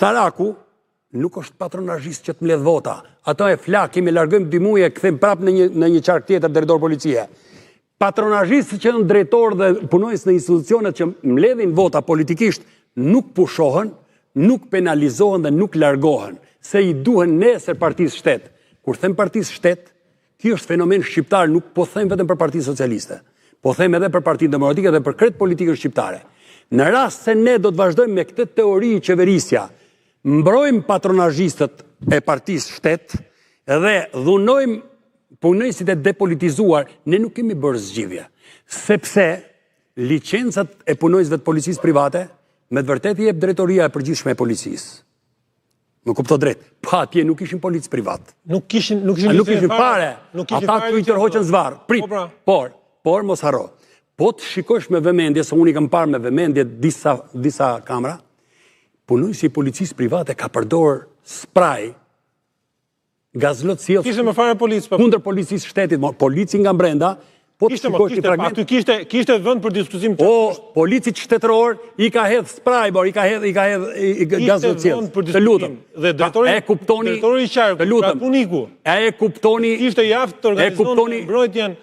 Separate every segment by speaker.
Speaker 1: Uftaraku nuk është patronazhist që të mbledh vota. Ato e flak, kemi largojmë 2 muaj e kthejmë prapë në një qark tjetër drejtor policie. Patronazhistë që janë drejtor dhe punojnë në institucionet që mbledhin vota politikisht nuk pushohen, nuk penalizohen dhe nuk largohen, se i duhen nesër partisë shtet. Kur them partisë shtet, ky është fenomen shqiptar, nuk po them vetëm për Partinë Socialiste, po them edhe për Partinë Demokratike dhe për krejt politikën shqiptare. Në rast se ne do të vazhdojmë me këtë teori qeverisja, mbrojmë patronazhistët e partisë shtet dhe dhunojmë punojësit e depolitizuar, ne nuk kemi bërë zgjidhje. Sepse licencat e punojësve të policisë private, me të vërtet i jep drejtoria e përgjithshme e policisë. Më kupto drejt. Pa atje nuk ishin policë privat.
Speaker 2: Nuk kishin
Speaker 1: fare. Ata këtu i tërhoqën zvarr. Prit. Por mos harro. Po të shikosh me vëmendje, se unë i kam parë me vëmendje disa kamera, punojësi i policisë private ka përdorur spray, gazlot
Speaker 2: Kishte më fare policë,
Speaker 1: kundër policisë shtetit, polici nga brenda, po të shikosh i fragment.
Speaker 2: Aty kishte vend për diskutim.
Speaker 1: Policit shtetëror i ka hedh spray, i ka hedh gazlot të lutem.
Speaker 2: Dhe drejtori i qarkut, pra puniku.
Speaker 1: E kuptoni.
Speaker 2: Kishte javë të organizon mbrojtjen.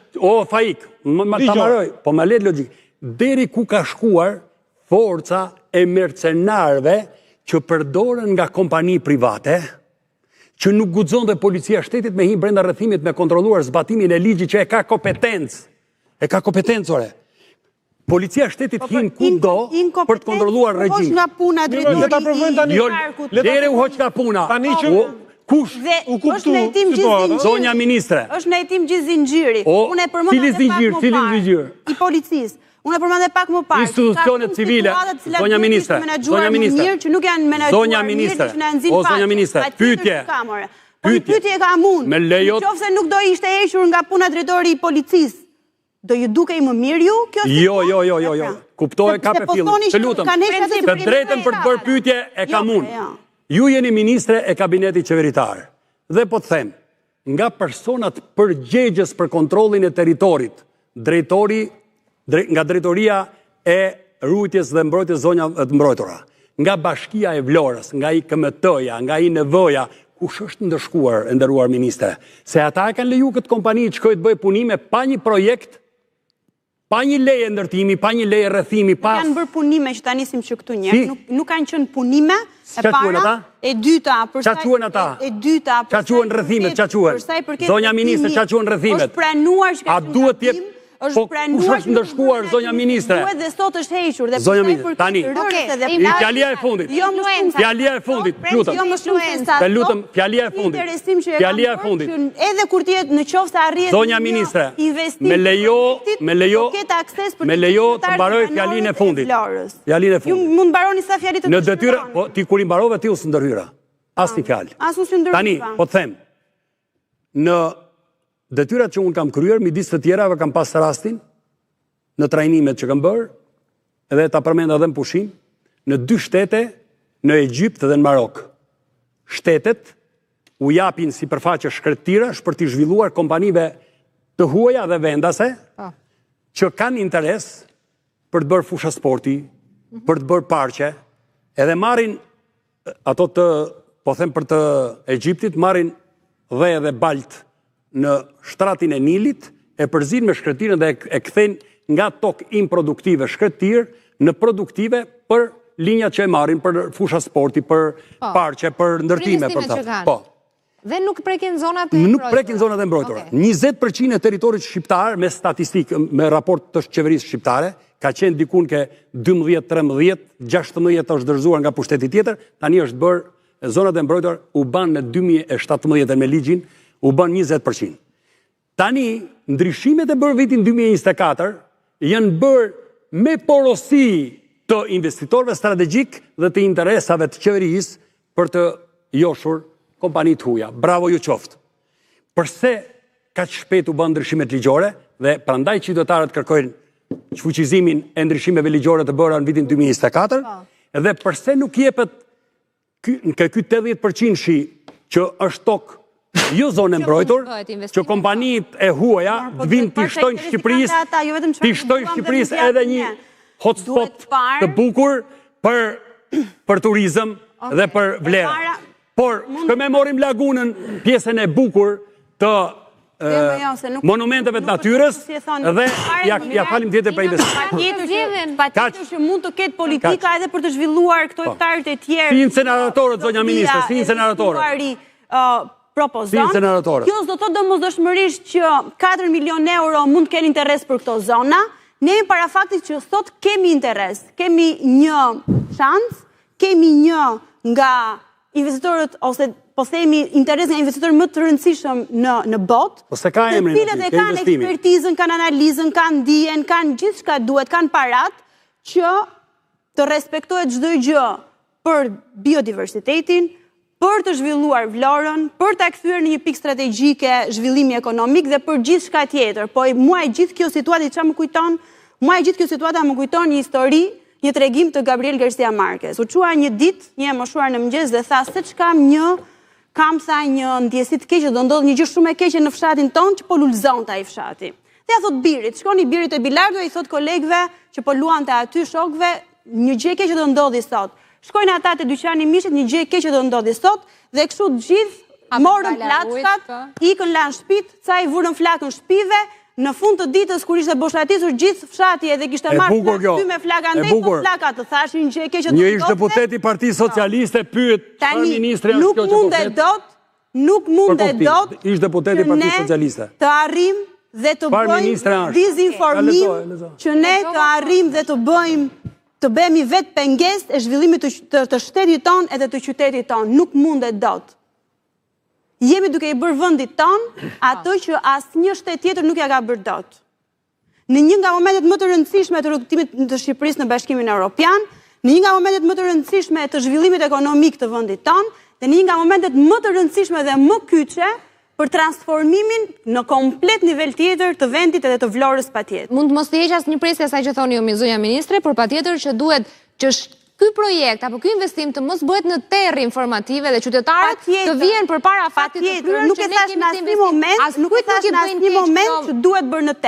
Speaker 1: Faik, ta marroj, po ma let logjik. Deri ku ka shkuar forca e mercenarëve që përdoren nga kompani private, që nuk guxon dhe policia shtetit me hyrë brenda rrethimit me kontrolluar zbatimin e ligjit që e ka kompetencë. E ka kompetencë, ore. Policia shtetit hyn kudo për të kontrolluar regjim.
Speaker 3: Nga puna drejtori
Speaker 1: i qarkut. Deri u hoq nga puna.
Speaker 2: Tani që
Speaker 1: kush
Speaker 2: u kuptu situata?
Speaker 1: Zonja ministre.
Speaker 3: Është në hetim gjithë zinxhiri. Unë e përmend
Speaker 1: Cili zinxhir?
Speaker 3: I policisë. Unë e përmend pak më parë.
Speaker 1: Institucionet civile. Zonja ministre.
Speaker 3: Që nuk janë menaxhuar mirë, që na nxin fat.
Speaker 1: Zonja ministre. Pyetje.
Speaker 3: Pyetje kam unë. Nëse nuk do ishte hequr nga puna drejtori i policisë, do ju dukej më mirë ju?
Speaker 1: Jo. Kuptoj ka për fillim. Të lutem. Të drejtën për të bërë pyetje e kam unë. Ju jeni ministre e kabinetit qeveritar. Dhe po të them, nga personat përgjegjës për kontrollin e territorit, nga drejtoria e rujtjes dhe mbrojtjes zonja të mbrojtura, nga bashkia e Vlorës, nga i KMT-ja, nga i Nevoja, kush është ndëshkuar, nderuar ministre? Se ata e kanë leju këtë kompani që shkojë të bëjë punime pa një projekt, pa një leje ndërtimi, pa një leje rrethimi, pa...
Speaker 3: Kanë bërë punime që ta nisim që këtu njerë, nuk kanë qenë punime, e para, e dyta,
Speaker 1: qa quen ata? Qa quen rrethimet, qa quen? Zonja ministre, qa quen rrethimet?
Speaker 3: Është pranuar që ka qenë rrethim,
Speaker 1: Po kush është ndëshkuar, zonja ministre?
Speaker 3: Duhet dhe sot është hequr.
Speaker 1: Zonja ministre, tani, fjalia e fundit. Fjalia e fundit, lutem, fjalia e fundit. Fjalia e fundit.
Speaker 3: Edhe kur tjetë në qoftë se arrihet
Speaker 1: zonja ministre, me lejo të mbaroj fjalin e fundit. Fjalin e fundit.
Speaker 3: Ju mund mbaroni sa fjalit të
Speaker 1: në detyra, ti kur i mbarove ti u së ndërhyra. As një fjal. Tani, po të them, në detyrat që unë kam kryer, midis të tjerave kam pas rastin, në trajnimet që kam bërë, edhe ta përmenda dhe në pushim, në 2 shtete, në Egjipt dhe në Marok. Shtetet u japin si përfaqe shkretirash për t'i zhvilluar kompanive të huaja dhe vendase, që kanë interes për të bërë fusha sporti, për të bërë parqe, edhe marrin, ato të, po them për të Egjiptit, marrin dhe edhe balt në shtratin e Nilit, e përzin me shkretirën dhe e kthejnë nga tokë improduktive shkretirë në produktive për linjat që e marrin, për fusha sporti, për parqe, për ndërtime.
Speaker 4: Dhe nuk prekin zonat e mbrojtura.
Speaker 1: Nuk prekin zonat e mbrojtura. 20% e teritorit shqiptar, me statistikë, me raport të qeverisë shqiptare, ka qenë dikun ke 12, 13, 16 është dërzuar nga pushteti tjetër, tani është bërë, zonat e mbrojtura u banë në 2017 me ligjin, u bën 20%. Tani, ndryshimet e bërë vitin 2024 janë bërë me porosi të investitorëve strategjik dhe të interesave të qeverisë për të joshur kompanit huja. Bravo ju qoftë. Përse ka që shpejt u bën ndryshimet ligjore dhe prandaj qytetarët kërkojnë fuqizimin e ndryshimeve ligjore të bëra në vitin 2024 dhe përse nuk jepet në ky 80% shi që është tokë jo zonë mbrojtur, që kompanit e huaja vinë t'i shtojnë Shqipërisë edhe një hotspot të bukur për turizëm, dhe për vlera. Por, shkëme morim lagunën, pjesën e bukur të monumenteve të natyrës dhe ja falim tjetër për investim.
Speaker 3: Patjetër që mund të ketë politika edhe për të zhvilluar këto hektarët e tjerë.
Speaker 1: Si senatatorët, zonja ministre, si senatatorët.
Speaker 3: Propozon. Kjo s'do të domosdoshmërisht që 4 milion euro mund të kenë interes për këto zona. Ne jemi para faktit që sot kemi interes, kemi një shans, kemi një nga investitorët, ose po themi interes nga investitorët më të rëndësishëm në botë, të cilët e kanë ekspertizën, kanë analizën, kanë dijen, kanë gjithë shka duhet, kanë parat, që të respektohet çdo gjë për biodiversitetin, për të zhvilluar Vlorën, për të kthyer në një pikë strategjike zhvillimi ekonomik dhe për gjithë shka tjetër. Po mua e gjithë kjo situatë çfarë më kujton? Mua e gjithë kjo situata më kujton një histori, një tregim të Gabriel Garcia Marquez. U qua një ditë, një e moshuar në mëngjes dhe tha se ç'kam një ndjesi të keqe, do ndodh një gjë shumë e keqe në fshatin tonë që po lulzonte ai fshati. Dhe ja thot birit, shkoni birit e bilardo, i thot kolegëve që po luante aty, shokëve, një gjë e keqe do ndodhi sot. Shkojnë ata te dyqani mishit, një gjë e keqe do ndodhi sot, dhe kështu të gjithë morën plaçkat, ikën lanë shtëpit, ca i vurën flakën shtëpive, në fund të ditës kur ishte boshatisur gjithë fshati edhe kishte marrë ty me flaka ndej, po flaka të thashin gjë e keqe do ndodhte.
Speaker 1: Një ish deputet i Partisë Socialiste pyet çfarë ministri është kjo që po flet.
Speaker 3: Nuk mundet dot
Speaker 1: ish deputet i Partisë Socialiste.
Speaker 3: Të arrim dhe të bëjmë dizinformim, që ne të arrim dhe të bëhemi vetë pengesë e zhvillimit të shtetit tonë edhe të qytetit tonë. Nuk mundet dot. Jemi duke i bërë vendit tonë ato që asnjë shtet tjetër nuk ja ka bërë dot. Në një nga momentet më të rëndësishme të rrugëtimit të Shqipërisë në Bashkimin Evropian, në një nga momentet më të rëndësishme të zhvillimit ekonomik të vendit tonë, dhe në një nga momentet më të rëndësishme dhe më kyçe për transformimin në komplet nivel tjetër të vendit edhe të Vlorës patjetër.
Speaker 4: Mund të mos të heq asnjë presë asaj që thoni ju zonja ministre, por patjetër që duhet që ky projekt apo ky investim të mos bëhet në terrë informative dhe qytetarët të vijnë përpara faktit të kryer.
Speaker 3: Nuk e thash në asnjë moment që duhet bërë në terrë.